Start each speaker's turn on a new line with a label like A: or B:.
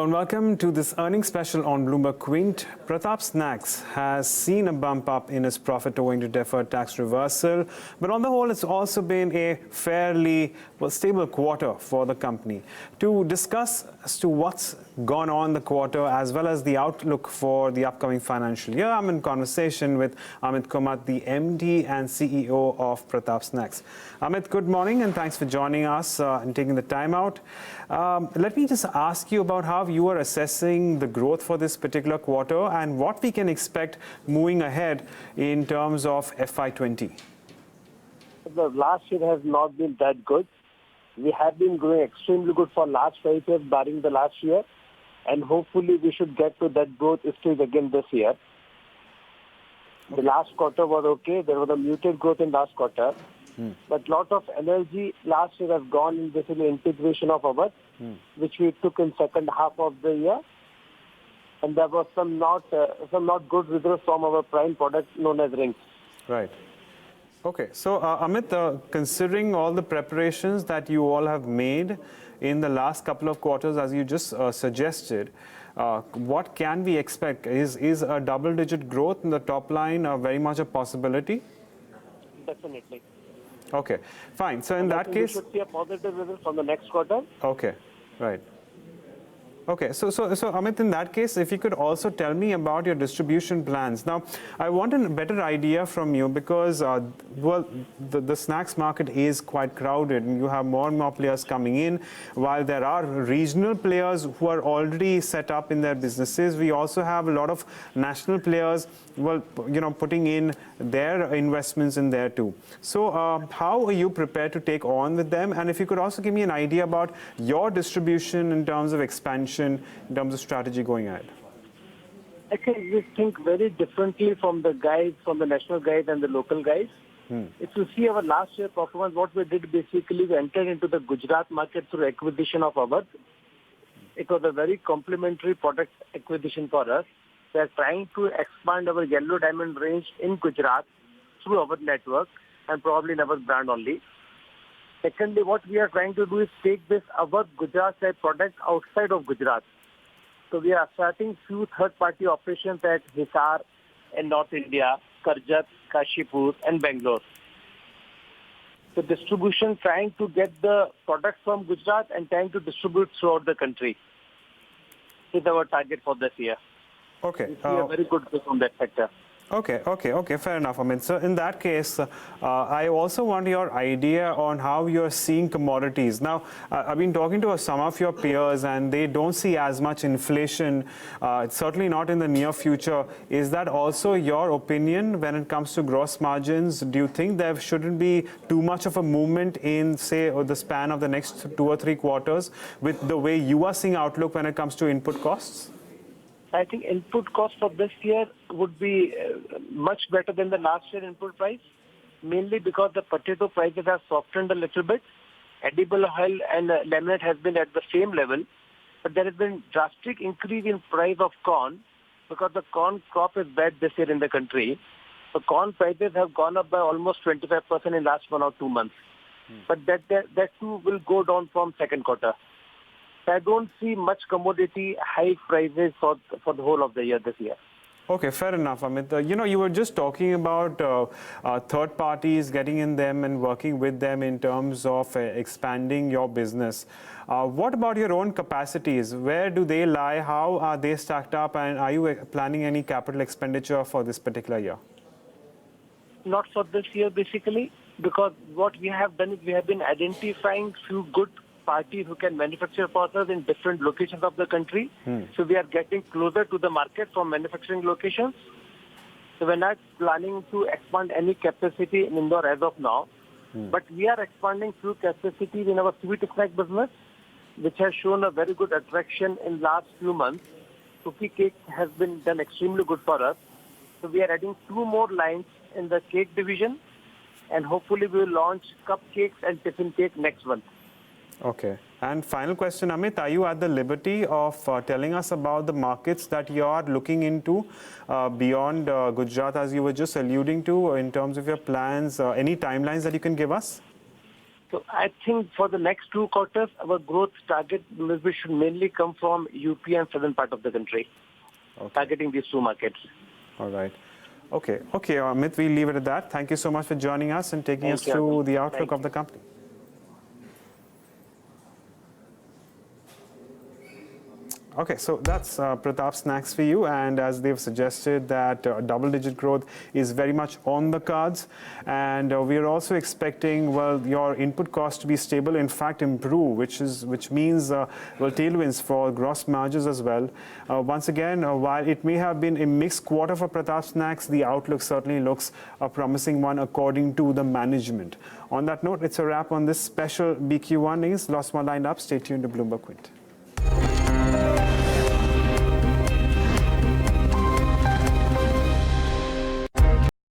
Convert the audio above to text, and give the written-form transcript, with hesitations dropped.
A: and welcome to this earnings special on Bloomberg Quint. Prataap Snacks has seen a bump up in its profit owing to deferred tax reversal, but on the whole, it's also been a fairly stable quarter for the company. To discuss as to what's gone on the quarter as well as the outlook for the upcoming financial year, I'm in conversation with Amit Kumat, the MD and CEO of Prataap Snacks. Amit, good morning and thanks for joining us and taking the time out. Let me just ask you about how you are assessing the growth for this particular quarter and what we can expect moving ahead in terms of FY20.
B: The last year has not been that good. We have been growing extremely good for last 5 years, barring the last year, and hopefully we should get to that growth stage again this year. The last quarter was okay. There was a muted growth in last quarter. But lot of energy last year has gone in basically integration of ours, which we took in second half of the year. And there was some not good results from our prime product known as rings.
A: Right. Okay. So, Amit, considering all the preparations that you all have made in the last couple of quarters, as you just suggested, what can we expect? Is a double-digit growth in the top line very much a possibility?
B: Definitely.
A: Okay, fine. So in that case,
B: we should see a positive result from the next quarter.
A: Okay, right. Okay, so Amit, in that case, if you could also tell me about your distribution plans. Now, I want a better idea from you because, the snacks market is quite crowded and you have more and more players coming in. While there are regional players who are already set up in their businesses, we also have a lot of national players, putting in their investments in there too. So, how are you prepared to take on with them? And if you could also give me an idea about your distribution in terms of expansion, in terms of strategy going ahead.
B: Actually, we think very differently from the guys, from the national guys and the local guys. If you see our last year performance, what we did basically, we entered into the Gujarat market through acquisition of ours. It was a very complementary product acquisition for us. We are trying to expand our yellow diamond range in Gujarat through our network and probably in our brand only. Secondly, what we are trying to do is take this our Gujarat type product outside of Gujarat. So we are starting few third-party operations at Hisar in North India, Karjat, Kashipur and Bangalore. So distribution, trying to get the product from Gujarat and trying to distribute throughout the country is our target for this year.
A: Okay.
B: We see a very good growth from that sector.
A: Okay, fair enough. I mean, so in that case, I also want your idea on how you're seeing commodities. Now, I've been talking to some of your peers and they don't see as much inflation, certainly not in the near future. Is that also your opinion when it comes to gross margins? Do you think there shouldn't be too much of a movement in, say, the span of the next 2 or 3 quarters with the way you are seeing outlook when it comes to input costs?
B: I think input cost for this year would be much better than the last year input price, mainly because the potato prices have softened a little bit. Edible oil and laminate has been at the same level, but there has been drastic increase in price of corn because the corn crop is bad this year in the country. So corn prices have gone up by almost 25% in last 1 or 2 months. But that too will go down from second quarter. I don't see much commodity high prices for the whole of the year this year.
A: Okay, fair enough, Amit. You were just talking about third parties getting in them and working with them in terms of expanding your business. What about your own capacities? Where do they lie? How are they stacked up? And are you planning any capital expenditure for this particular year?
B: Not for this year, basically, because what we have done is we have been identifying few good parties who can manufacture for us in different locations of the country. So we are getting closer to the market from manufacturing locations. So we're not planning to expand any capacity in Indore as of now. But we are expanding few capacities in our sweet snack business, which has shown a very good attraction in last few months. Cookie cake has been done extremely good for us. So we are adding 2 more lines in the cake division, and hopefully we will launch cupcakes and tiffin cake next month.
A: Okay. And final question, Amit, are you at the liberty of telling us about the markets that you are looking into beyond Gujarat, as you were just alluding to, in terms of your plans, any timelines that you can give us?
B: So I think for the next 2 quarters, our growth target maybe should mainly come from UP and southern part of the country, targeting these 2 markets.
A: All right. Okay, Amit, we'll leave it at that. Thank you so much for joining us and taking us through the outlook of the company. Okay, so that's Prataap Snacks for you, and as they've suggested that double-digit growth is very much on the cards, and we are also expecting, well, your input cost to be stable, in fact improve, which means well, tailwinds for gross margins as well. Once again, while it may have been a mixed quarter for Prataap Snacks, the outlook certainly looks a promising one according to the management. On that note, it's a wrap on this special BQ1 News. Lots more lined up. Stay tuned to Bloomberg Quint.